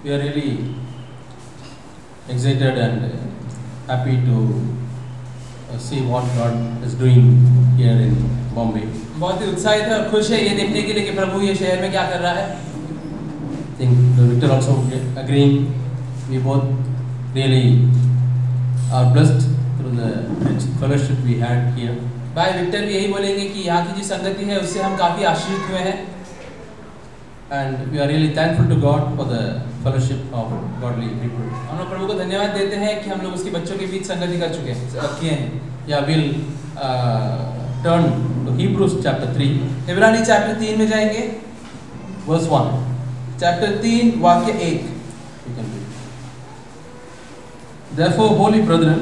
We are really excited and happy to see what God is doing here in Bombay. बहुत ही उत्साहित है और खुश है ये देखने के लिए कि प्रभु ये शहर में क्या कर रहा है. I think Victor also agreeing. We both really are blessed through the rich fellowship we had here. भाई विक्टर भी यही बोलेंगे कि यहाँ की जो संगति है उससे हम काफी आशीर्वादित हुए हैं. And we are really thankful to God for the fellowship of godly people. हम लोग प्रभु को धन्यवाद देते हैं कि हम लोग उसके बच्चों के बीच संगति कर चुके हैं, किए हैं. Yeah, we'll turn to Hebrews chapter 3, इब्रानी चैप्टर 3 में जाएंगे. verse 1. चैप्टर 3 वाक्य 1. You can read. Therefore, holy brethren,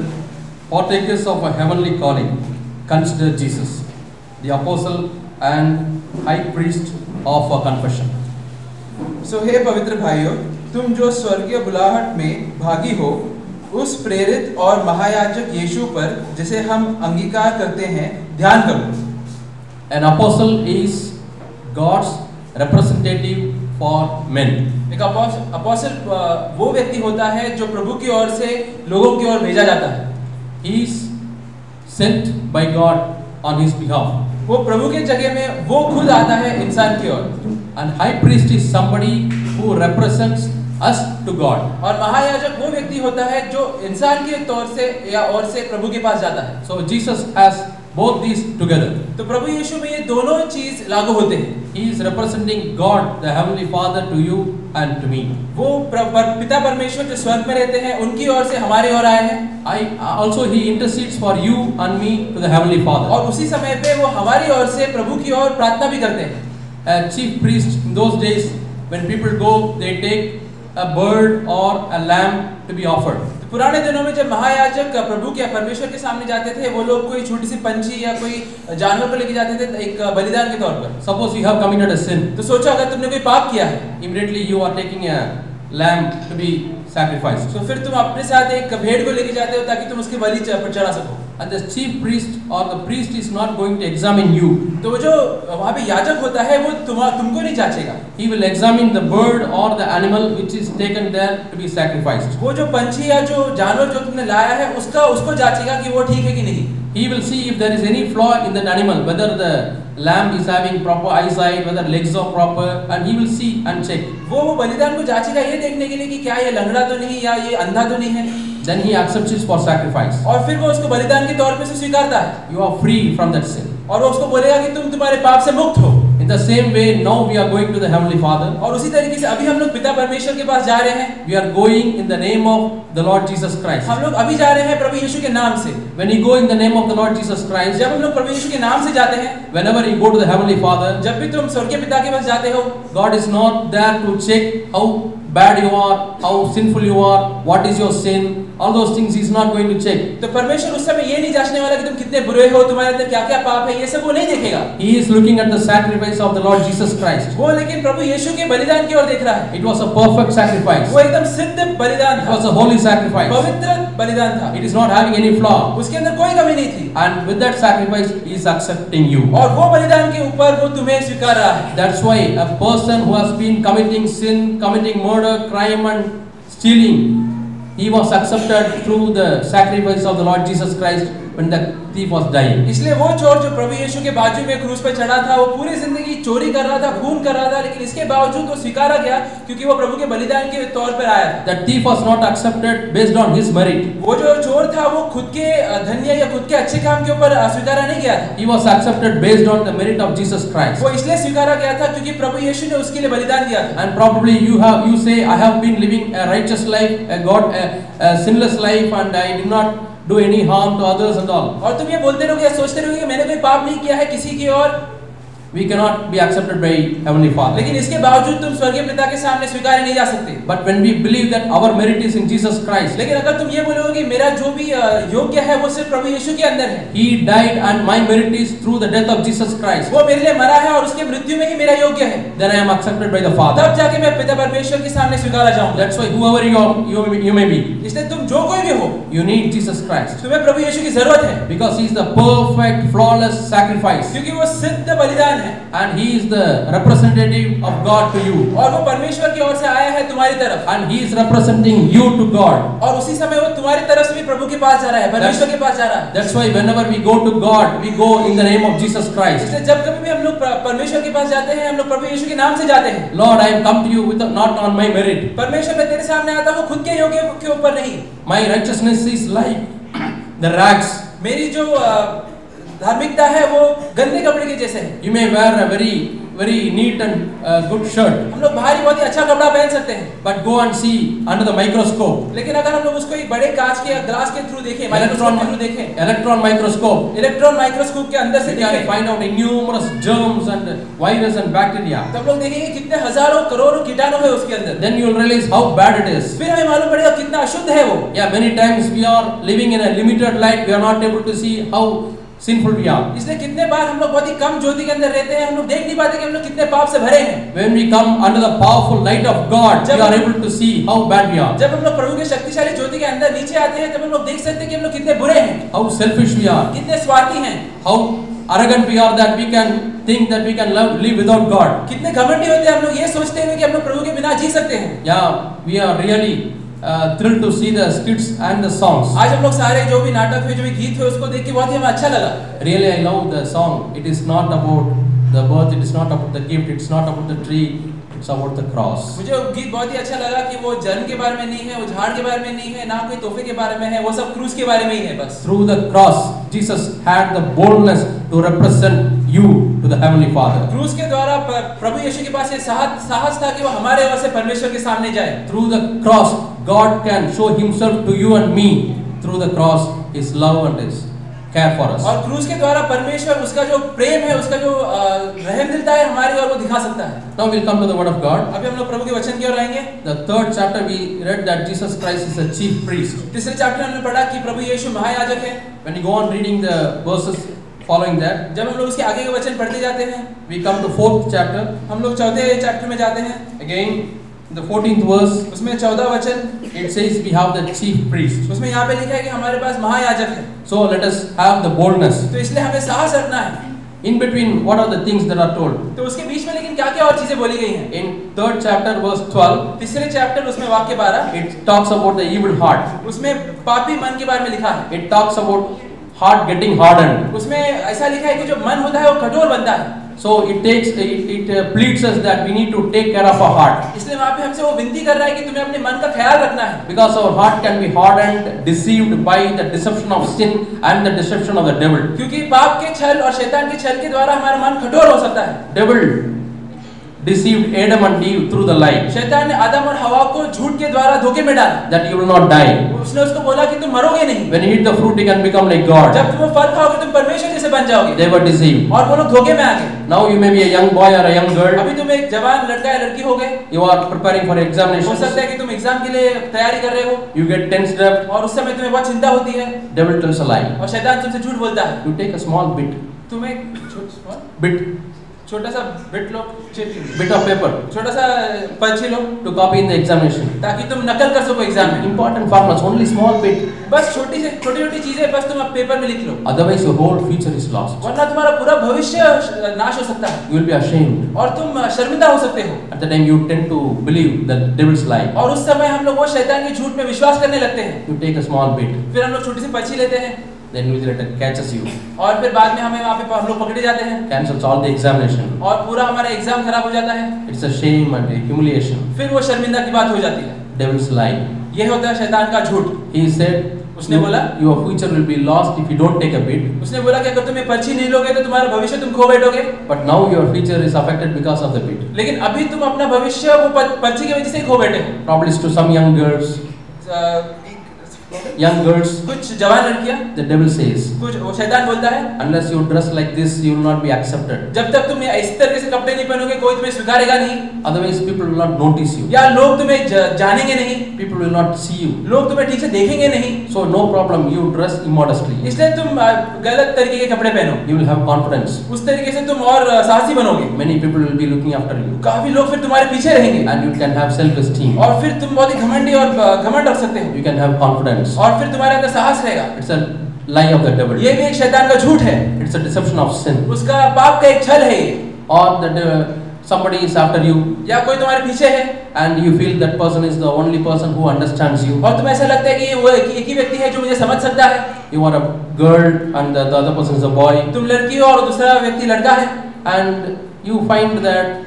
partakers of a heavenly calling, consider Jesus, the apostle and high priest of our confession. सो हे पवित्र भाइयों, तुम जो स्वर्गीय बुलाहट में भागी हो, उस प्रेरित और महायाजक यीशु पर जिसे हम अंगीकार करते हैं ध्यान करो. An apostle is God's representative for men. एक अपोस्टल वो व्यक्ति होता है जो प्रभु की ओर से लोगों की ओर भेजा जाता है. He is sent by God on his behalf. वो प्रभु के जगह में वो खुद आता है इंसान की ओर. And high priest is somebody who represents us to God. और महायाजक वो व्यक्ति होता है जो इंसान के तौर से या और से प्रभु के पास जाता है. So Jesus has both these together. तो प्रभु यीशु में ये दोनों चीज लागू होते हैं. He is representing God, the heavenly Father, to you and to me. वो पिता परमेश्वर जो स्वर्ग में रहते हैं उनकी ओर से हमारे ओर आए हैं. Also he intercedes for you and me to the heavenly Father. और उसी समय पे वो हमारी ओर से प्रभु की ओर प्रार्थना भी करते हैं. A chief priest in those days, when people go, they take a bird or a lamb to be offered. पुराने दिनों में जब महायाजक प्रभु के परमेश्वर के सामने जाते थे, वो लोग कोई छोटी सी पंछी या कोई जानवर को लेके जाते थे एक बलिदान के तौर पर. Suppose you have committed a sin. तो सोचो अगर तुमने कोई पाप किया है, Immediately you are taking a lamb to be sacrificed. तो फिर तुम अपने साथ एक भेड़ को लेके जाते हो ताकि तुम उसकी बलि चढ़ा सको. And the chief priest or the priest is not going to examine you. तो वो जो वहाँ पे याजक होता है वो तुमको नहीं जांचेगा. He will examine the bird or the animal which is taken there to be sacrificed. वो जो पंछी या जो जानवर जो तुमने लाया है उसको जांचेगा कि वो ठीक है कि नहीं. He will see if there is any flaw in that animal, whether the lamb is having proper eyesight, whether legs are proper, and he will see and check. वो बलिदान को जांचेगा ये देखने के लिए कि क्या ये लंगड़ा तो नहीं या ये अंधा तो नहीं है. Then he accepts it for sacrifice. और फिर वो उसको बलिदान के तौर पे से स्वीकारता है. You are free from that sin. और वो उसको बोलेगा कि तुम तुम्हारे पाप से मुक्त हो. In the same way, now we are going to the Heavenly Father. और उसी तरीके से अभी हम लोग पिता परमेश्वर के पास जा रहे हैं. We are going in the name of the Lord Jesus Christ. हम लोग अभी जा रहे हैं प्रभु यीशु के नाम से. When you go in the name of the Lord Jesus Christ, जब हम लोग प्रभु यीशु के नाम से जाते हैं, whenever you go to the Heavenly Father, जब भी तुम स्वर्गीय पिता के पास जाते हो, God is not there to check how bad you are, how sinful you are, what is your sin, all those things He is not going to check. तो परमेश्वर उस समय ये नहीं जांचने वाला कि तुम कितने बुरे हो, तुम्हारे अंदर क्या क्या पाप है, ये सब वो नहीं देखेगा. He is looking at the sacrifice of the Lord Jesus Christ. वो लेकिन प्रभु यीशु के बलिदान की ओर देख रहा है. It was a perfect sacrifice. वो एकदम सिद्ध बलिदान It था. was a holy sacrifice. पवित्र बलिदान था. It is not having any flaw. उसके अंदर कोई कमी नहीं थी. And with that sacrifice, He is accepting you. और वो बलिदान के ऊपर वो तुम्हें स्वीकार रहा है. That's why a person who has been committing sin, committing murder, crime and stealing, he was accepted through the sacrifice of the Lord Jesus Christ when the thief was dying. इसलिए वो चोर जो प्रभु यीशु के बाजू में क्रूस पर चढ़ा था, वो पूरी जिंदगी चोरी कर रहा था, खून कर रहा था, लेकिन इसके बावजूद वो स्वीकारा गया क्योंकि वो प्रभु के बलिदान के तौर पर आया था. The thief was not accepted based on his merit. वो जो चोर था वो खुद के धन्य या खुद के अच्छे काम के ऊपर स्वीकारा नहीं गया था. He was accepted based on the merit of Jesus Christ. वो इसलिए स्वीकारा गया था क्योंकि प्रभु यीशु ने उसके लिए बलिदान दिया था. And probably you say, I have been living a righteous life, a sinless life, and I did not do any harm to others and all. और तुम ये बोलते रहोगे या सोचते रहोगे कि मैंने कोई पाप नहीं किया है किसी की और. We cannot be accepted by Heavenly Father. लेकिन इसके बावजूद तुम स्वर्गीय पिता के सामने स्वीकारे नहीं जा सकते. But when we believe that our merit is in Jesus Christ, लेकिन अगर तुम ये बोलोगे कि मेरा जो भी योग्य है वो सिर्फ प्रभु यीशु के अंदर है. He died and my merit is through the death of Jesus Christ. वो मेरे लिए मरा है और उसके मृत्यु में ही मेरा योग्य है. Then I am accepted by the Father. तब जाके मैं पिता परमेश्वर के सामने स्वीकारा जाऊंगा. That's why whoever you may be, इसलिए तुम जो कोई भी हो, you need Jesus Christ. तुम्हें प्रभु यीशु की जरूरत है. Because He is the perfect, flawless sacrifice. क्योंकि वो सिद्ध बलिदान है, and he is the representative of God to you, और वो परमेश्वर की ओर से आया है तुम्हारी तरफ, and he is representing you to God. और उसी समय वो तुम्हारी तरफ से भी प्रभु के पास जा रहा है, परमेश्वर के पास जा रहा है। That's why whenever we go to God, we go in the name of Jesus Christ. इसलिए जब कभी भी हम लोग परमेश्वर के पास जाते हैं, हम लोग प्रभु यीशु के नाम से जाते हैं। Lord, I have come to you with not on my merit. परमेश्वर मैं तेरे सामने आता हूँ खुद के योग्य के ऊपर नहीं। My righteousness is like the rags. मेरी जो धार्मिकता है वो गंदे कपड़े के जैसे है। You may wear a very neat and good shirt, हम लोग बाहर ही बहुत ही अच्छा कपड़ा पहन सकते हैं, but go and see under the microscope. लेकिन अगर हम लोग उसको एक बड़े कांच के या ग्लास के थ्रू देखें, माइक्रोस्कोप के थ्रू देखें, Electron microscope, इलेक्ट्रॉन माइक्रोस्कोप के अंदर से we can देखें, find out numerous germs and virus and bacteria. तब लोग देखेंगे कितने हजारों करोड़ों कीटाणु है उसके अंदर। Then you will realize how bad it is. फिर हमें मालूम पड़ेगा कितना अशुद्ध है वो। Yeah, many times we are living in a limited light. We are not able to see how sinful we are. इसलिए कितने बार हम लोग बहुत ही कम ज्योति के अंदर रहते हैं, हम लोग देख नहीं पाते कि हम लोग कितने पाप से भरे हैं। When we come under the powerful light of God, we are able to see how bad we are. जब हम लोग प्रभु के शक्तिशाली ज्योति के अंदर नीचे आते हैं, तब हम लोग देख सकते हैं कि हम लोग कितने बुरे हैं, How selfish we are. कितने स्वार्थी हैं, How arrogant we are that we can think that we can live without God. कितने घमंडी होते हैं हम लोग ये सोचते हैं कि हम लोग प्रभु के बिना जी सकते हैं। Yeah, we are really thrilled to see the skits and the songs. आज हम लोग सारे जो भी नाटक हुए, जो भी गीत हुए, उसको देख के बहुत ही हमें अच्छा लगा। Really, I love the song. It is not about the birth, it is not about the gift, it's not about the tree, it's about the cross. मुझे वो गीत बहुत ही अच्छा लगा कि वो जन्म के बारे में नहीं है, वो झाड़ के बारे में नहीं है, ना कोई तोहफे के बारे में है, वो सब क्रूस के बारे में ही है बस। Through the cross, Jesus had the boldness to represent you to the Heavenly Father. क्रूस के द्वारा प्रभु यीशु के पास ये साहस था कि वो हमारे ओर से परमेश्वर के सामने जाए। Through the cross, God can show Himself to you and me. Through the cross, His love and His care for us. और क्रूस के द्वारा परमेश्वर उसका जो प्रेम है, उसका जो रहम दिलता है हमारी ओर, वो दिखा सकता है। Now we'll come to the Word of God. अभी हम लोग प्रभु के वचन की ओर आएंगे। The third chapter we read that Jesus Christ is the chief priest. तीसरे चैप्टर में हमने पढ़ा कि प्रभु यीशु महायाजक है। When you go on reading the verses following that, जब हम लोग उसके आगे के वचन पढ़ते जाते हैं, we come to fourth chapter. हम लोग चौथे चैप्टर में जाते हैं। Again, the 14th verse, उसमें 14 वचन, it says we have the chief priest. उसमें यहाँ पे लिखा है कि हमारे पास महायाजक है। So let us have the boldness. तो इसलिए हमें साहस रखना है। In between, what are the things that are told? तो उसके बीच में लेकिन क्या-क्या और चीजें बोली गई हैं? In third chapter, verse 12, तीसरे चैप्टर उसमें वाक्य 12, it talks about the evil heart. उसमें पापी मन के बारे में लिखा है। It talks about heart getting hardened. उसमें ऐसा लिखा है कि जो मन होता है वो कठोर बनता है। So it pleads us that we need to take care of our heart. इसलिए वहाँ पे हमसे वो विनती कर रहा है कि तुम्हें अपने मन का ख्याल रखना है। Because our heart can be hardened, deceived by the deception of sin and the deception of the devil. क्योंकि पाप के छल और शैतान के छल के द्वारा हमारा मन कठोर हो सकता है। Devil deceived Adam and Eve through the lie. शैतान ने आदम और हवा को झूठ के द्वारा धोखे में डाला। That you will not die. उसने उसको बोला कि तुम मरोगे नहीं। When you eat the fruit, you can become like God. जब तुम फल खाओगे तुम परमेश्वर जैसे बन जाओगे। They were deceived. और वो लोग धोखे में आ गए। Now you may be a young boy or a young girl. अभी तुम एक जवान लड़का या लड़की हो गए। You are preparing for हो examinations. सकता है कि तुम एग्जाम के लिए तैयारी कर रहे हो। You get tensed up. और उस समय तुम्हें बहुत चिंता होती है। Devil tells a lie. और शैतान तुमसे झूठ बोलता है। You take a small bit, तुम एक छोटा सा bit low, bit of paper छोटा सा पर्ची लो to copy in the examination. ताकि तुम नकल कर सको एग्जाम में। Important formulas, only small bit. बस छोटी छोटी चीजें बस तुम पेपर में लिख लो। Otherwise your whole future is lost. वरना तुम्हारा पूरा भविष्य नाश हो सकता है। You will be ashamed. और तुम शर्मिंदा हो सकते हो। At the time you tend to believe the devil's lie. और उस समय हम लोग वो शैतान के झूठ में विश्वास करने लगते हैं। You take a small bit. फिर हम लोग छोटी सी पर्ची लेते हैं। Then invigilator catches you. और फिर बाद में हमें वहाँ पे हम लोग पकड़े जाते हैं। Cancels all the examination. और पूरा हमारा एग्जाम खराब हो जाता है। It's a shame and a humiliation. फिर वो शर्मिंदा की बात हो जाती है। Devil's lie. ये होता है शैतान का झूठ। He said, उसने बोला, your future will be lost if you don't take a bit. उसने बोला कि अगर तुम ये पर्ची नहीं लोगे तो तुम्हारा भविष्य तुम खो बैठोगे। But now your future is affected because of the bit. लेकिन अभी तुम अपना भविष्य वो पर्ची की वजह से खो बैठे हो। Probably to some young girls. Young girls, कुछ जवान लड़कियां, the devil says, कुछ वो शैतान बोलता है, unless you dress like this, you will not be accepted. जब तक तुम इस तरह से कपड़े नहीं पहनोगे कोई तुम्हें स्वीकारेगा नहीं। Otherwise people will not notice you. या लोग तुम्हें जानेंगे नहीं। People will not see you. लोग तुम्हें ठीक से देखेंगे नहीं। So no problem, you dress immodestly. इसलिए तुम गलत तरीके के कपड़े पहनो। You will have confidence. उस तरीके से तुम और साहसी बनोगे। Many people will be looking after you. काफी लोग फिर तुम्हारे पीछे रहेंगे। And you can have self-esteem. और फिर तुम बहुत ही घमंडी और घमंड रख सकते हो। You can have confidence. और फिर तुम्हारे अंदर साहस रहेगा। It's a lie of the devil. ये भी एक शैतान का झूठ है। It's a deception of sin. उसका पाप का एक छल है ये। or that somebody is after you, या कोई तुम्हारे पीछे है and you feel that person is the only person who understands you. और तुम्हें ऐसा लगता है कि वो एक ही व्यक्ति है जो मुझे समझ सकता है। You are a girl and the other person is a boy, तुम लड़की हो और दूसरा व्यक्ति लड़का है, and you find that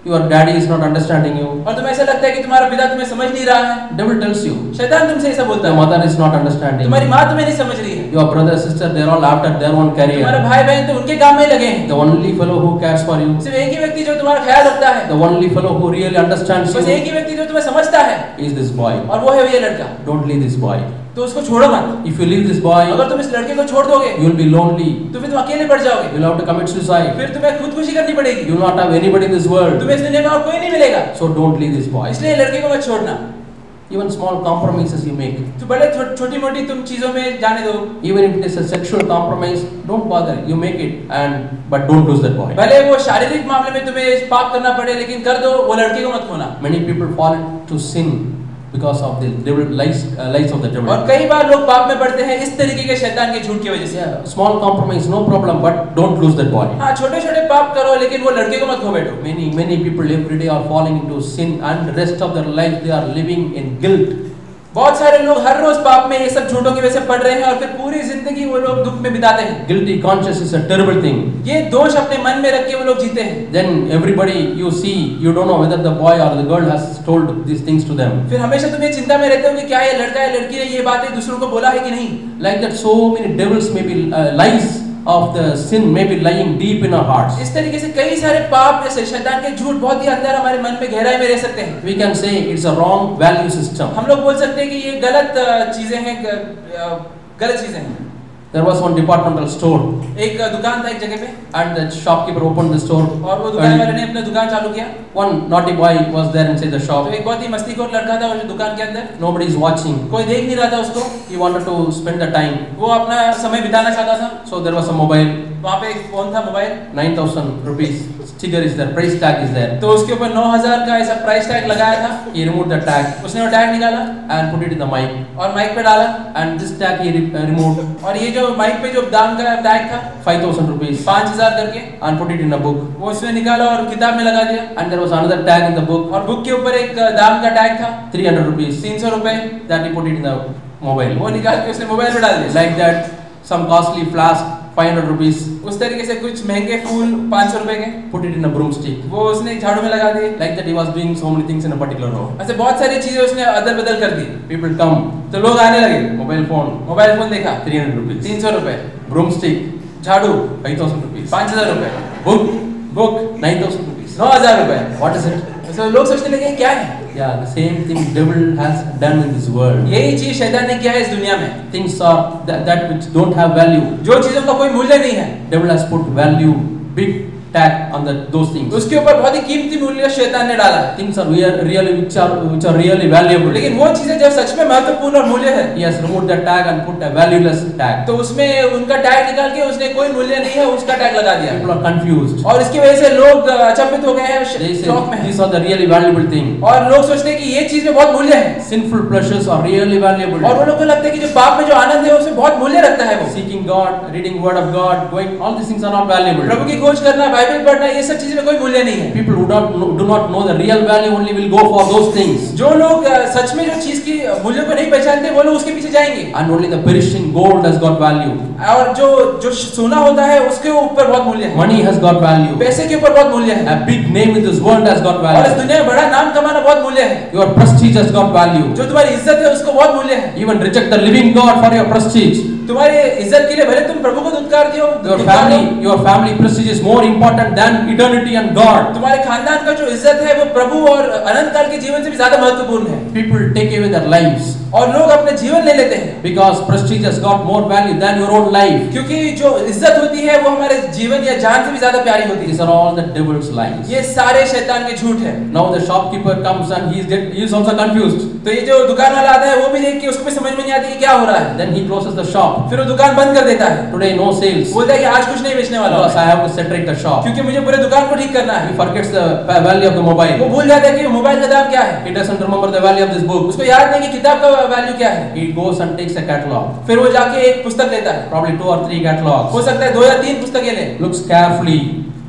your daddy is not understanding you. और तुम्हें ऐसा लगता है कि तुम्हारा पिता तुम्हें समझ नहीं रहा है। Devil tells you, शैतान तुमसे ऐसा बोलता your है, mother is not understanding. तुम्हारी माँ तुम्हें नहीं समझ रही है, Your brother, sister, they are all after their own तुम्हारे career. भाई बहन तो उनके काम में लगे हैं। The only fellow who cares for you, सिर्फ एक ही व्यक्ति जो तुम्हारा ख्याल रखता है, the only fellow who really understands बस you एक ही व्यक्ति जो तुम्हें समझता है, is this boy. और वो है ये लड़का। Don't leave this boy. तो उसको छोड़ो मत। If you leave this boy, अगर तुम इस लड़के को छोड़ दोगे you will be lonely. तो फिर तुम अकेले पड़ जाओगे, You will have to commit suicide. फिर तुम्हें खुदकुशी करनी पड़ेगी, You will not have anybody in this world. तुम्हें इस दुनिया में और कोई नहीं मिलेगा। So don't leave this boy. इसलिए लड़के को मत छोड़ना। Even small compromises you make, तो बड़े छोटी मोटी तुम चीजों में जाने दो, even if it is a sexual compromise, don't bother. You make it, but don't lose that boy. भले वो शारीरिक मामले में तुम्हें पाप करना पड़े, लेकिन कर दो, वो लड़के को मत खोना। Many people fall into sin because of the devil lies of the devil. और कई बार लोग पाप में पड़ते हैं इस तरीके के शैतान के झूठ की वजह से। Yeah, small compromise, no problem, but don't lose that boy. हाँ, छोटे छोटे पाप करो, लेकिन वो लड़के को मत खो बैठो। Many people every day are falling into sin, and the rest of their life they are living in guilt. बहुत सारे लोग हर रोज पाप में ये सब झूठों की वजह से पड़ रहे हैं और फिर पूरी जिंदगी वो लोग दुख में बिताते हैं। Guilty conscience is a terrible thing. ये दोष अपने मन में रख के वो लोग जीते हैं। Then everybody you see, you don't know whether the boy or the girl has told these things to them. फिर हमेशा तुम ये चिंता में रहते हो कि क्या ये लड़का या लड़की ने ये बातें दूसरों को बोला है कि नहीं। Like that, so many devils may be lies of the sin may be lying deep in our hearts. इस तरीके से कई सारे पाप जैसे शैतान के झूठ बहुत ही अंदर हमारे मन में गहराई में रह सकते हैं। We can say it's a wrong value system. हम लोग बोल सकते हैं कि ये गलत चीजें हैं, गलत चीजें हैं। There was one departmental store, एक दुकान था एक जगह पे, and the shopkeeper opened the store. और वो दुकान वाले ने अपना दुकान चालू किया। One naughty boy was there inside the shop. तो एक बहुत ही मस्तीखोर लड़का था उस दुकान के अंदर, Nobody is watching. कोई देख नहीं रहा था उसको, He wanted to spend the time. वो अपना समय बिताना चाहता था। So there was a mobile. वहाँ पे एक फोन था, mobile, 9,000 rupees sticker is there, price tag is there. तो उसके ऊपर 9,000 का ऐसा प्राइस टैग लगाया था। He removed the tag उसने वो टैग निकाला and put it in the mic. और माइक पे डाला, And this tag he removed और ये जो माइक पे जो दाम का टैग था 5,000 rupees 5,000 करके, and put it in a book. वो उसने निकाला और किताब में लगा दिया। And there was another tag in the book, और बुक के ऊपर एक दाम का टैग था 300 rupees, 300 रुपए, that he put it in the mobile. वो निकाल के उसने मोबाइल पे डाल दिया। Like that, some costly flask 500 rupees, उस तरीके से कुछ महंगे फूल 500 रुपए के, put it in a broomstick. वो उसने झाड़ू में लगा दिए। Like that, he was doing so many things in a particular row. ऐसे बहुत सारी चीजें उसने अदल बदल कर दी। People come, तो लोग आने लगे, mobile phone मोबाइल फोन देखा 300 rupees, 300 रुपए, broomstick झाड़ू 5,000 rupees, 5,000 रुपए, book बुक 9,000 rupees. 9,000 रुपए। What is it? तो लोग सोचने लगे क्या है, Yeah, the same thing devil has done in this world. यही चीज शैतान ने किया है इस दुनिया में। Things are that which don't have value. जो चीजों का कोई मूल्य नहीं है, Devil has put value, big tag on those things. उसके ऊपर बहुत ही कीमती मूल्य शैतान ने डाला है। Things are really which are really valuable. लेकिन वो चीजें जब सच में महत्वपूर्ण और मूल्य है, He has removed the tag and put a valueless tag. तो उसमें उनका टैग निकाल के उसने कोई मूल्य नहीं है उसका टैग लगा दिया। People are confused. और इसकी वजह से लोग अचंभित हो गए हैं, They say शौक में हैं। these are the really valuable thing. और लोग सोचते हैं कि ये चीज में बहुत मूल्य है, Sinful pleasures are really valuable. और वो लोग को लगता है कि जो पाप में जो आनंद है उसमें बहुत मूल्य रखता है। वो Seeking God, reading Word of God, going, all these things are not valuable. प्रभु की खोज करना, बाइबल पढ़ना, ये सब चीज में कोई मूल्य नहीं है। People who do not know the real value only will go for those things. जो लोग सच में जो चीज की मूल्य को नहीं पहचानते वो लोग उसके पीछे जाएंगे। And only the perishing gold has got value. और जो सोना होता है उसके ऊपर बहुत मूल्य है, Money has got value. पैसे के ऊपर बहुत मूल्य है, A big name in this world has got और इस value. दुनिया में बड़ा नाम कमाना बहुत मूल्य है। Your prestige has got value. जो तुम्हारी इज्जत है उसको बहुत मूल्य है। Even reject the living God for your prestige. तुम्हारी इज्जत के लिए भले तुम प्रभु को धुतकारते हो, Your family prestige is more important than eternity and God. तुम्हारे खानदान का जो इज्जत है वो प्रभु और अनंत काल के जीवन से भी ज्यादा महत्वपूर्ण है। People take away their lives और लोग अपने जीवन ले लेते हैं because prestige has got more value than your own life. क्योंकि जो इज्जत होती है वो हमारे जीवन या जान से भी ज्यादा प्यारी होती है। These are all the devil's lies. ये सारे शैतान के झूठ है। Now the shopkeeper comes and he is also confused. तो ये जो दुकान वाला आता है वो भी देख के उसको भी समझ में नहीं आती कि क्या हो रहा है। Then he closes the shop. फिर वो दुकान बंद कर देता है। Today no sales. बोलता है कि आज कुछ नहीं बेचने वाला Because हूं, I have to saturate the shop. क्योंकि मुझे पूरे दुकान को ठीक करना He है। forgets the value of the mobile. वो भूल जाता है कि मोबाइल का दाम क्या है, He doesn't remember the value of this book. उसको याद नहीं कि किताब का वैल्यू क्या है। He goes and takes a catalog. फिर वो जाके एक पुस्तक लेता है, Probably 2 or 3 catalogs. हो सकता है 2 या 3 पुस्तकें ले, Looks carefully.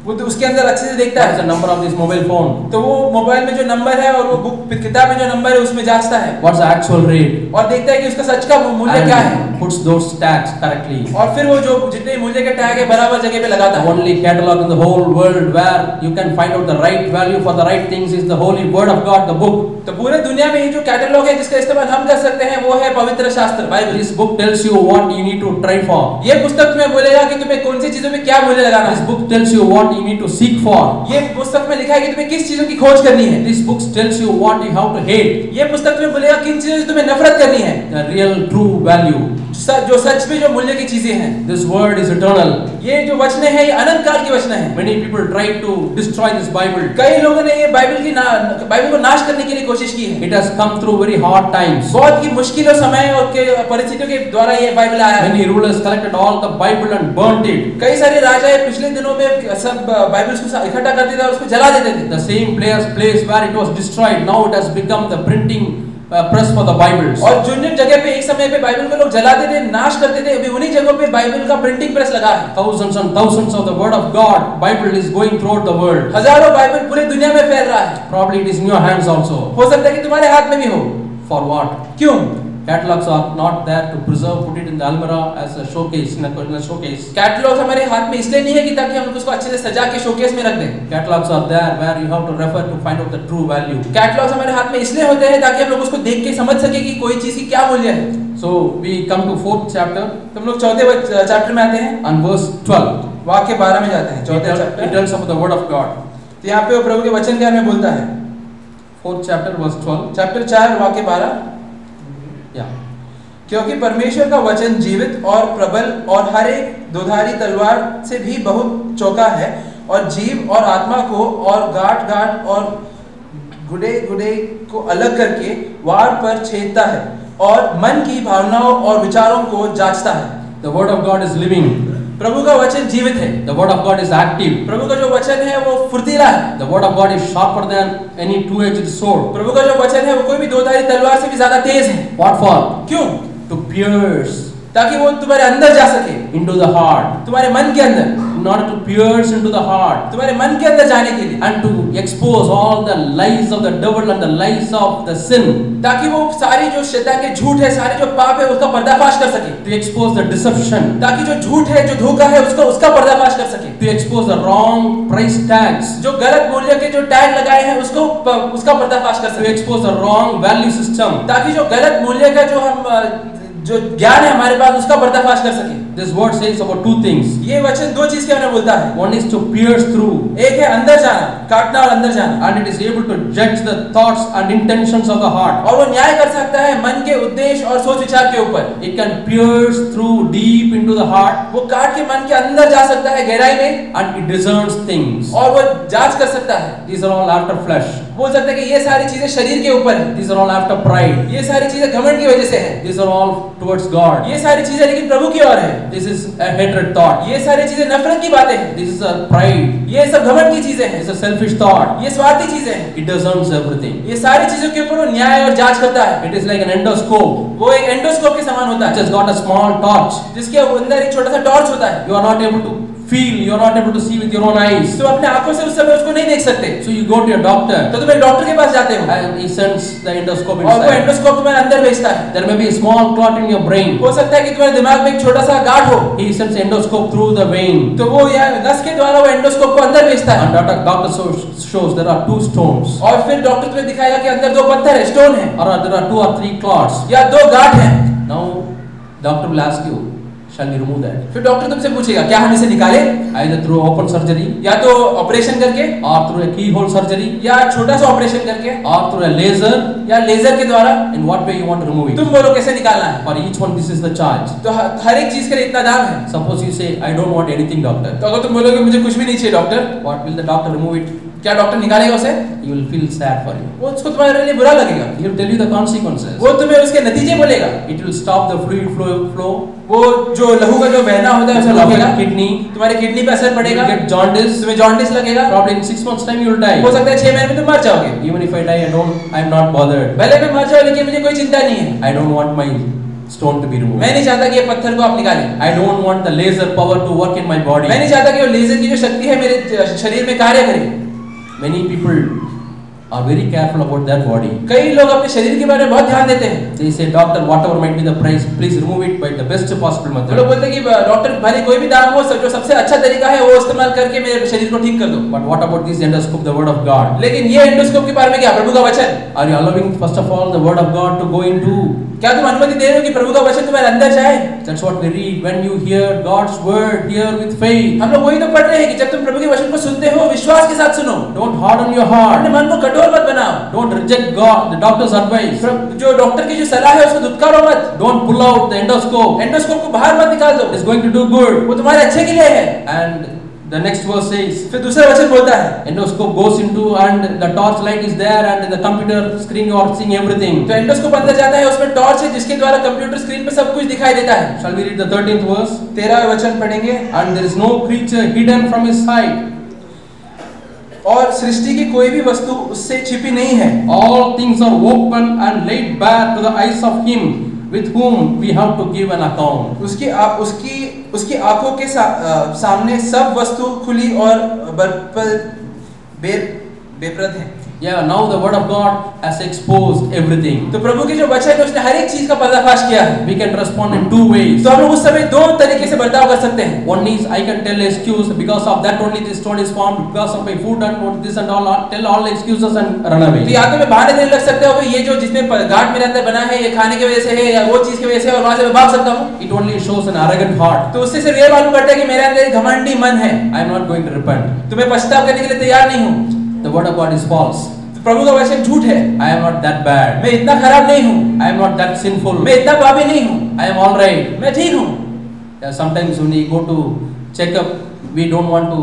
वो तो उसके अंदर अच्छे से देखता What is है। the number of this mobile phone? तो वो मोबाइल में जो नंबर है और वो बुक किताब में जो नंबर है उसमें जांचता है What's the actual rate? और देखता है कि उसका सच का मूल्य क्या है And puts those tags correctly. और फिर वो जो जितने मूल्य के टैग है बराबर जगह पे लगाता The है। only catalog in the whole world where you can find out the right value for the right things is the Holy Word of God, the book. तो पूरे दुनिया में ये जो कैटलॉग है जिसका इस्तेमाल हम कर सकते हैं वो है पवित्र शास्त्र Bible. This book tells you what you need to try for. ये पुस्तक में बोलेगा कि तुम्हें कौन सी चीजों में क्या मूल्य लगाना This है। book tells you what you need to seek for. ये पुस्तक में लिखा है कि तुम्हें किस चीजों की खोज करनी है। This book tells you what you have to hate. ये पुस्तक में बोलेगा किन चीजों से तुम्हें नफरत करनी है। The real true value. जो सच में जो मूल्य की चीजें हैं। This word is eternal. ये जो वचन है ये अनंत काल की वचन है। Many people try to destroy this Bible. कई लोगों ने ये बाइबल को नाश करने के लिए कोशिश की है। It has come through very hard times. बहुत ही मुश्किलों समय और के परिस्थितियों के द्वारा ये बाइबल आया है। Many rulers collected all the Bible and burnt it. कई सारे राजा पिछले दिनों में सब बाइबल को इकट्ठा करते थे और उसको जला देते थे। The same place where it was destroyed, now it has become the printing press for the Bibles. और जिन जगह पे एक समय पे बाइबल को लोग जलाते थे, नाश करते थे, अभी उन्हीं जगहों पे बाइबल का प्रिंटिंग प्रेस लगा है। Thousands and thousands of the Word of God, Bible is going throughout the world. हजारों बाइबल पूरे दुनिया में फैल रहा है। Probably it is in your hands also. हो सकता है कि तुम्हारे हाथ में भी हो। For what? क्यों? Catalogs are not there to preserve, put it in the almirah as a showcase, in a showcase. Catalogue हमारे हाथ में इसलिए नहीं है कि ताकि हम उसको अच्छे से सजा के शोकेस में रख दें। Catalogs are there where you have to refer to find out the true value. Catalogues हमारे हाथ में इसलिए होते हैं ताकि हम लोग उसको देख के समझ सके कि कोई चीज की क्या मूल्य है। So we come to 4th chapter तो हम लोग चौथे चैप्टर में आते हैं and verse 12. वाक्य 12 में जाते हैं। चौथे It chapter tells about the Word of God. तो यहाँ पे वो प्रभु के वचन के बारे में बोलता है। 4th chapter verse 12. चैप्टर 4 वाक्य 12। Yeah. क्योंकि परमेश्वर का वचन जीवित और प्रबल और हर एक दोधारी तलवार से भी बहुत चौका है और जीव और आत्मा को और गांठ और गुड़े को अलग करके वार पर छेदता है और मन की भावनाओं और विचारों को जांचता है। The Word of God is living. प्रभु का वचन जीवित है। The Word of God is active. प्रभु का जो वचन है वो फुर्तीला है। The Word of God is sharper than any two-edged sword. प्रभु का जो वचन है वो कोई भी दोधारी तलवार से भी ज्यादा तेज है। What for? क्यों? To pierce ताकि वो तुम्हारे अंदर जा सके, into the heart. तुम्हारे मन के अंदर, In order to pierce into the heart तुम्हारे मन के अंदर जाने के लिए, and to expose all the lies of the devil and the lies of the sin. ताकि वो सारी जो शैतान के झूठ है, सारे जो पाप है उसका पर्दाफाश कर सके। To expose the deception. ताकि जो झूठ है, जो धोखा है उसका पर्दाफाश कर सके। To expose the wrong price tags. जो गलत मूल्य के जो टैग लगाए हैं उसका पर्दाफाश कर To सके। expose the wrong value system. ताकि जो गलत मूल्य का जो ज्ञान है हमारे पास उसका पर्दाफाश कर सके। This word says about two things. ये वचन दो चीज के बारे में बोलता है। One is to pierce through, एक है अंदर जाना, काटना और अंदर जाना, and it is able to judge the thoughts and intentions of the heart. और वो न्याय कर सकता है मन के उद्देश्य और सोच विचार के ऊपर। It can pierce through deep into the heart, वो काट के मन के अंदर जा सकता है गहराई में, and it discerns things. और वो जांच कर सकता है। These are all after flesh. बोल सकता है कि ये सारी चीजें शरीर के ऊपर है। These are all after pride. ये सारी चीजें घमंड की वजह से है। These are all towards God. ये सारी चीजें लेकिन प्रभु की ओर है। This is a hatred thought. ये सारी चीजें नफरत की बातें हैं। This is a pride. ये सब घमंड की चीजें हैं। It's a selfish thought. ये स्वार्थी चीजें हैं। It discerns everything. ये सारी चीजों के ऊपर वो न्याय और जांच करता है। It is like an endoscope. वो एक एंडोस्कोप के समान होता It है, has got a small torch. जिसके अंदर एक छोटा सा टॉर्च होता है। You are not able to feel. You are not able to see with your own eyes. तो अपने आंखों से उस समय उसको नहीं देख सकते। So you go to your doctor, तो तुम एक डॉक्टर के पास जाते हो and he sends the endoscope और वो inside. एंडोस्कोप तुम्हारे अंदर भेजता है। There may be a small clot in your brain. हो सकता है कि तुम्हारे दिमाग में एक छोटा सा गांठ हो, He sends the endoscope through the vein. तो वो या नस के द्वारा वो एंडोस्कोप को अंदर भेजता And है। doctor shows there are two stones, और फिर डॉक्टर तुम्हें दिखाएगा कि अंदर दो पत्थर है, स्टोन है, or there are two or three clots. या दो गांठ है। Now doctor will ask you, shall we remove that? फिर डॉक्टर तुमसे पूछेगा क्या हम इसे निकालें, Either through open surgery, या तो ऑपरेशन करके, or through a keyhole surgery, या छोटा सा ऑपरेशन करके, or through a laser. या लेजर के द्वारा। In what way you want to remove it? तुम बोलो कैसे निकालना है। For each one, this is the charge. तो हर एक चीज के लिए इतना दाम है। Suppose you say, I don't want anything, doctor. तो अगर तुम बोलोगे मुझे कुछ भी नहीं चाहिए doctor, What will the doctor remove it? क्या डॉक्टर निकालेगा उसे? He will feel sad for you. वो उसको तुम्हारे लिए बुरा लगेगा। He will tell you the consequences. वो तुम्हें उसके नतीजे बोलेगा। It will stop the fluid flow. वो जो लहू का जो बहना होता है उसे रोकेगा। Kidney. तुम्हारे किडनी पे असर You पड़ेगा। will get jaundice. तुम्हें जॉन्डिस लगेगा। Probably in 6 months' time you will die. हो सकता है 6 महीने में तुम मर जाओगे। Even if I die, I am not bothered. भले मैं मर जाऊं लेकिन मुझे कोई चिंता नहीं है। I don't want my stone to be removed. मैं नहीं चाहता कि ये पत्थर को आप निकालें। I don't want the laser power to work in my body. मैं नहीं चाहता कि वो लेजर की जो शक्ति है मेरे शरीर में कार्य करे। Many people are very careful about their body. कई लोग अपने शरीर के बारे में बहुत ध्यान देते हैं। They say, doctor, whatever might be the price, please remove it by the best possible वो लोग method. बोलते हैं कि डॉक्टर भले कोई भी दाम हो, जो सबसे अच्छा तरीका है वो इस्तेमाल करके मेरे शरीर को ठीक कर दो। But what about this endoscope, the word of God? लेकिन ये एंडोस्कोप के बारे में क्या? प्रभु का वचन। Are you allowing first of all the word of God to go into? क्या तुम अनुमति दे रहे हो कि प्रभु का वचन तुम्हारे अंदर जाए? That's what we read. When you hear God's word, hear with faith. हम लोग वही तो पढ़ रहे हैं कि जब तुम प्रभु के वचन को सुनते हो, विश्वास के साथ सुनो। Don't harden your अपने heart. मन को कठोर मत बनाओ। Don't reject God, the doctor's advice. जो डॉक्टर की जो सलाह है उसको धुतकारो मत। Don't pull out the endoscope. Endoscope को बाहर मत निकाल दो। It's going to do good. वो तुम्हारे अच्छे के लिए है। And the next verse says, फिर दूसरा वचन बोलता है, endoscope goes into and the torch light is there and in the computer screen you are seeing everything. तो एंडोस्कोप अंदर जाता है, उसमें टॉर्च है जिसके द्वारा कंप्यूटर स्क्रीन पे सब कुछ दिखाई देता है। Shall we read the 13th verse? 13वां वचन पढ़ेंगे। And there is no creature hidden from his sight. और सृष्टि की कोई भी वस्तु उससे छिपी नहीं है। All things are open and laid bare to the eyes of him with whom we have to give an account. उसकी आंखों के सामने सब वस्तु खुली और बेप्रद है। Yeah, now the word of God has exposed everything. तो प्रभु के जो वचन है उसने हर एक चीज का पर्दाफाश किया है। We can respond in two ways. तो हम लोग उस समय दो तरीके से बर्ताव कर सकते हैं। One is I can tell excuse because of that only this stone is formed, because of my food and this and all, tell all excuses and run away. तो या तो मैं बहाने देने लग सकता हूँ, ये जो जिसमें गांठ मेरे अंदर बना है ये खाने की वजह से है या वो चीज की वजह से, और वहां से मैं भाग सकता हूँ। It only shows an arrogant heart. तो उससे सिर्फ ये मालूम पड़ता है कि मेरे अंदर एक घमंडी मन है। I am not going to repent. तो मैं पछतावा करने के लिए तैयार नहीं हूँ। The word of God is false. तो प्रभु का वचन झूठ है। I am not that bad. मैं इतना खराब नहीं हूँ। I am not that sinful. मैं इतना पापी नहीं हूँ। I am all right. मैं ठीक हूँ। Sometimes when we go to check up, we don't want to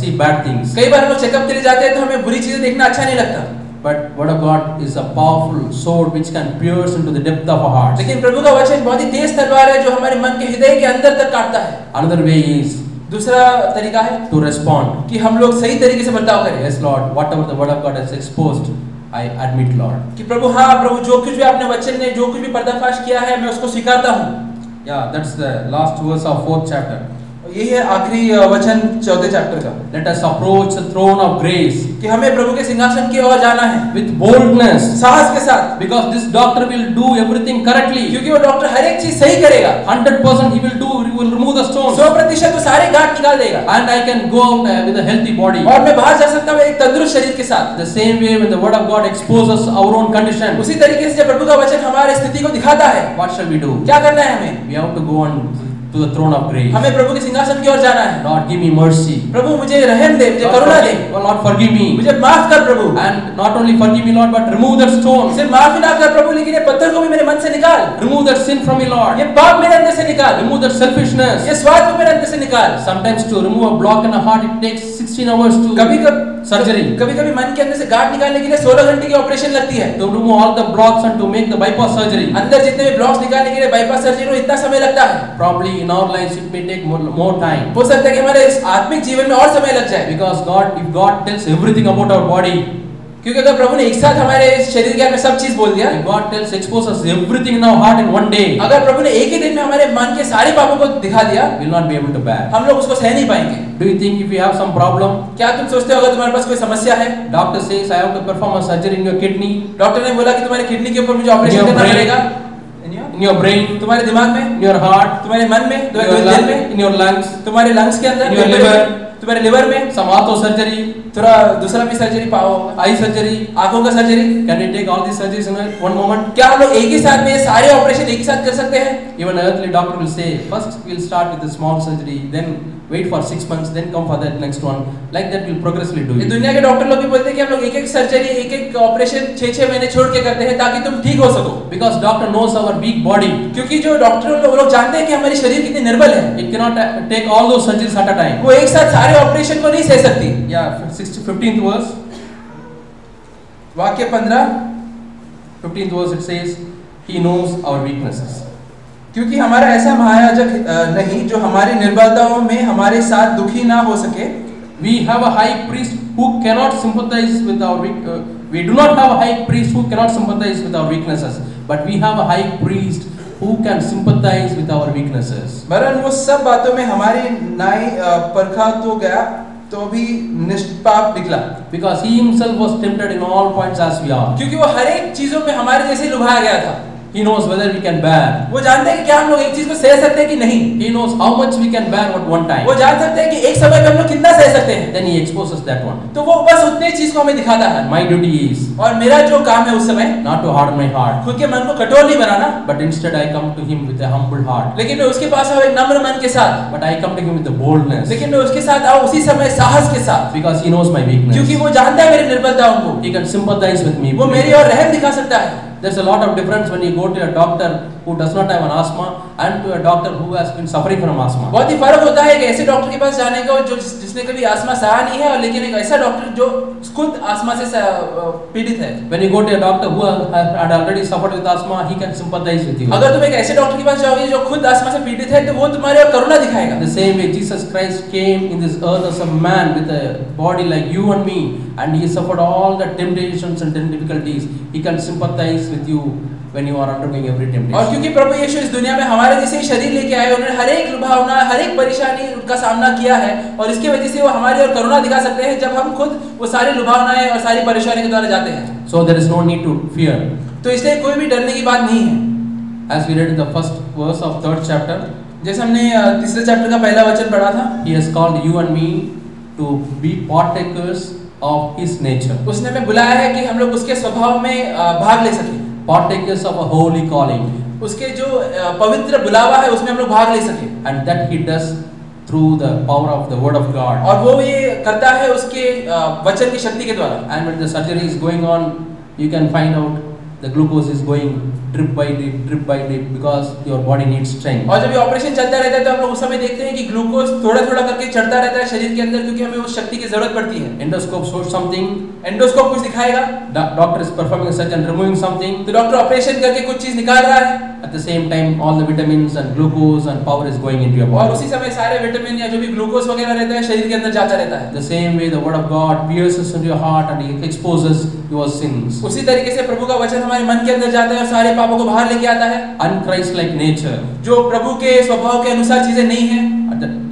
see bad things. कई बार हम लोग चेकअप के लिए जाते हैं तो हमें बुरी चीजें देखना अच्छा नहीं लगता। But word of God is a powerful sword which can pierce into the depth of our hearts. लेकिन प्रभु का वचन बहुत ही तेज तलवार है जो हमारे मन के हृदय के अंदर तक काटता है। Another way is दूसरा तरीका है to respond. कि हम लोग सही तरीके से बर्ताव करें। Yes, Lord, whatever the word of God has exposed, I admit, Lord. कि प्रभु हाँ प्रभु जो कुछ भी आपने वचन ने जो कुछ भी पर्दाफाश किया है मैं उसको स्वीकारता हूँ। Yeah, that's the last verse of 4th chapter. यही है आखिरी वचन 4th चैप्टर का। Let us approach the throne of grace कि हमें प्रभु के सिंहासन की ओर जाना है with boldness, साहस के साथ, because this doctor will do everything correctly. क्योंकि वो डॉक्टर हर एक चीज सही करेगा। 100% he will remove the stones. 100% वो सारे गांठ निकाल देगा। And I can go out with a healthy body. और मैं बाहर जा सकता हूँ एक तंदुरुस्त शरीर के साथ। The same way when the word of God exposes our own condition, उसी तरीके से जब प्रभु का वचन हमारी स्थिति को दिखाता है, what shall we do? क्या करना है हमें? We have to go on to the throne of grace. हमें प्रभु के सिंहासन की ओर जाना है। Lord, give me mercy. प्रभु मुझे रहम दे, मुझे करुणा दे। Lord, forgive me. मुझे माफ कर प्रभु। And not only forgive me, Lord, but remove that stone. सिर्फ माफ ही ना कर प्रभु, लेकिन ये पत्थर को भी मेरे मन से निकाल। Remove that sin from me, Lord. ये पाप मेरे अंदर से निकाल। Remove that selfishness. ये स्वार्थ को मेरे अंदर से निकाल। Sometimes to remove a block in a heart, it takes 16 hours to surgery. कभी-कभी मन के अंदर से गांठ निकालने के लिए 16 घंटे की ऑपरेशन लगती है। To remove all the blocks and to make the bypass surgery. अंदर जितने भी ब्लॉक्स निकालने के लिए बाईपास सर्जरी में इतना समय लगता है। Probably in our lives it may take more time. हो सकता है कि हमारे इस आत्मिक जीवन में और समय लग जाए। Because if God tells everything about our body, क्योंकि अगर प्रभु ने एक साथ हमारे शरीर के बारे में सब चीज बोल दिया, if God exposes everything in our heart in one day, अगर प्रभु ने एक ही दिन में हमारे मन के सारे पापों को दिखा दिया, we will not be able to bear. हम लोग उसको सह नहीं पाएंगे। Do you think if you have some problem, क्या तुम सोचते हो अगर तुम्हारे पास कोई समस्या है, doctor says I have to perform a surgery in your kidney, doctor ने बोला कि तुम्हारे किडनी के ऊपर मुझे ऑपरेशन करना पड़ेगा, in your brain, तुम्हारे दिमाग में, in your heart, तुम्हारे मन में, तुम्हारे दिल में, in your lungs, तुम्हारे लंग्स के अंदर, in your liver, तुम्हारे लिवर में, some ortho surgery, थोड़ा दूसरा भी सर्जरी पाओ, eye surgery, आंखों का surgery. can we take all these surgeries in one moment? क्या हम लोग एक ही साथ में ये सारे ऑपरेशन एक ही साथ कर सकते हैं? Even earthly doctor will say, first we'll start with a small surgery, then wait for 6 months, then come for that next one. Like that we'll progressively do ये it. दुनिया के डॉक्टर लोग भी बोलते हैं कि हम लोग एक-एक सर्जरी, एक-एक ऑपरेशन 6-6 महीने छोड़ के करते हैं ताकि तुम ठीक हो सको। Because doctor knows our weak body. क्योंकि जो डॉक्टर लोग जानते हैं कि हमारी शरीर कितनी निर्बल है। It cannot take all those surgeries at a time. वो एक साथ सारे ऑपरेशन को नहीं सह सकती। Yeah, 15th verse. वाक्य 15th verse it says, He knows our weaknesses. क्योंकि हमारा ऐसा महायाजक नहीं जो हमारी निर्बलताओं में हमारे साथ दुखी ना हो सके। We have a high priest who cannot sympathize with our we do not have a high priest who cannot sympathize with our weaknesses, but we have a high priest who can sympathize with our weaknesses? वरन वो सब बातों में हमारी नाई परखा तो गया तो भी निष्पाप निकला, Because he himself was tempted in all points as we are. क्योंकि वो हर एक चीजों में हमारे जैसे लुभाया गया था। He knows whether we can bear. वो जानते हैं कि क्या हम लोग एक चीज को सह सकते हैं कि नहीं। He knows how much we can bear at one time. वो जान सकते हैं कि एक समय पे हम लोग कितना सह सकते हैं। Then he exposes that one. तो वो बस उतने चीज को हमें दिखाता है। My duty is और मेरा जो काम है उस समय not to harden my heart, खुद के मन को कठोर नहीं बनाना, but instead I come to him with a humble heart. लेकिन मैं उसके पास आऊँ एक नम्र मन के साथ, But I come to him with the boldness, लेकिन मैं उसके साथ आऊँ उसी समय साहस के साथ, because he knows my weakness. क्योंकि वो जानता है मेरी निर्बलताओं को। He can sympathize with me. वो मेरी और रहम दिखा सकता है। There's a lot of difference when you go to a doctor who does not have an asthma and to a doctor who has been suffering from asthma. बहुत ही फर्क होता है एक ऐसे डॉक्टर के पास जाने का जो जिसने कभी आस्मा सहा नहीं है, और लेकिन एक ऐसा डॉक्टर जो खुद आस्मा से पीड़ित है। When you go to a doctor who had already suffered with asthma, he can sympathize with you. अगर तुम एक ऐसे डॉक्टर के पास जाओगे जो खुद आस्मा से पीड़ित है, तो वो तुम्हारे और करुणा दिखाएगा। The same way Jesus Christ came in this earth as a man with a body like you and me, and he suffered all the temptations and difficulties. He can sympathize with you when you are undergoing every temptation. और क्योंकि प्रभु यीशु इस दुनिया में हमारे जैसे ही शरीर लेके आए, उन्होंने हर एक लुभावना, हर एक परेशानी उनका सामना किया है, और इसकी वजह से वो हमारी और करुणा दिखा सकते हैं जब हम खुद वो सारी लुभावनाएं और सारी परेशानी के द्वारा जाते हैं। So there is no need to fear. तो इसलिए कोई भी डरने की बात नहीं है। As we read in the first verse of 3rd chapter, जैसे हमने तीसरे चैप्टर का पहला वचन पढ़ा था, he has called you and me to be partakers of his nature, उसने हमें बुलाया है कि हम लोग उसके स्वभाव में भाग ले सकें, partakers of a holy calling, उसके जो पवित्र बुलावा है उसमें हम लोग भाग ले सकें, and that he does through the power of the word of God. और वो ये करता है उसके वचन की शक्ति के द्वारा। And when the surgery is going on, you can find out the glucose is going drip by drip, because your body needs strength. और जब ये ऑपरेशन चलता रहता है तो हम लोग उस समय देखते हैं कि ग्लूकोज थोड़ा थोड़ा करके चढ़ता रहता है शरीर के अंदर, क्योंकि हमें उस शक्ति की जरूरत पड़ती है। Endoscope shows something, एंडोस्कोप कुछ दिखाएगा, doctor is performing a surgery and removing something. तो डॉक्टर ऑपरेशन करके कुछ चीज निकाल रहा है, At the same time, all the vitamins and glucose and power is going into your और body. उसी समय सारे विटामिन या जो भी ग्लूकोज वगैरह रहता है शरीर के अंदर जाता रहता है। The same way the word of God pierces into your heart and it exposes your sins. उसी तरीके से प्रभु का वचन हमारे मन के अंदर जाता है और सारे पापों को बाहर लेके आता है। Unchrist-like nature, जो प्रभु के स्वभाव के अनुसार चीजें नहीं है,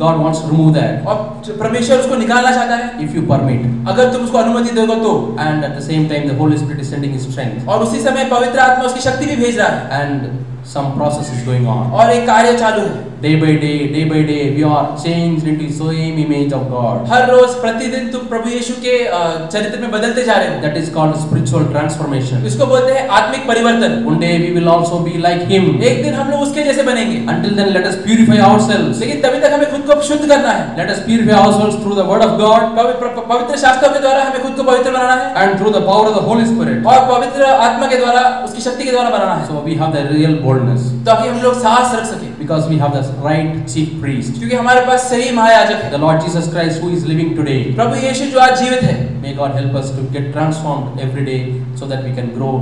God wants to remove that और परमेश्वर उसको निकालना चाहता है if you permit. अगर तुम उसको अनुमति दोगे तो। And at the same time, the Holy Spirit is sending His strength, और उसी समय पवित्र आत्मा उसकी शक्ति भी भेज रहा है, and some process is going on. और एक कार्य चालू है। Day by day, we are changed into the same image of God. हर रोज प्रतिदिन तुम प्रभु यीशु के चरित्र में बदलते जा रहे हो। That is called spiritual transformation. इसको बोलते हैं आत्मिक परिवर्तन। One day we will also be like Him. एक दिन हम लोग उसके जैसे बनेंगे। Until then, let us purify ourselves. लेकिन तभी तक हमें खुद को शुद्ध करना है। Let us purify ourselves through the Word of God पवित्र शास्त्रों के द्वारा हमें खुद को पवित्र बनाना है, and through the power of the Holy Spirit. और पवित्र आत्मा के द्वारा उसकी शक्ति के द्वारा बनाना है, So we have the real boldness ताकि हम लोग साहस रख सकें, because we have the right chief priest, क्योंकि हमारे पास सही महायाजक है, the Lord Jesus Christ, who is living today. प्रभु यीशु जो आज जीवित है। May God help us to get transformed every day so that we can grow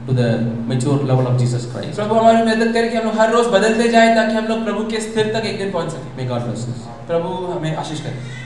to the mature level of Jesus Christ. प्रभु हमारी मदद करे कि हम लोग हर रोज बदलते जाएं ताकि हम लोग प्रभु के स्थिर तक एक दिन पहुंच सकें। May God bless us. प्रभु हमें आशीष करे।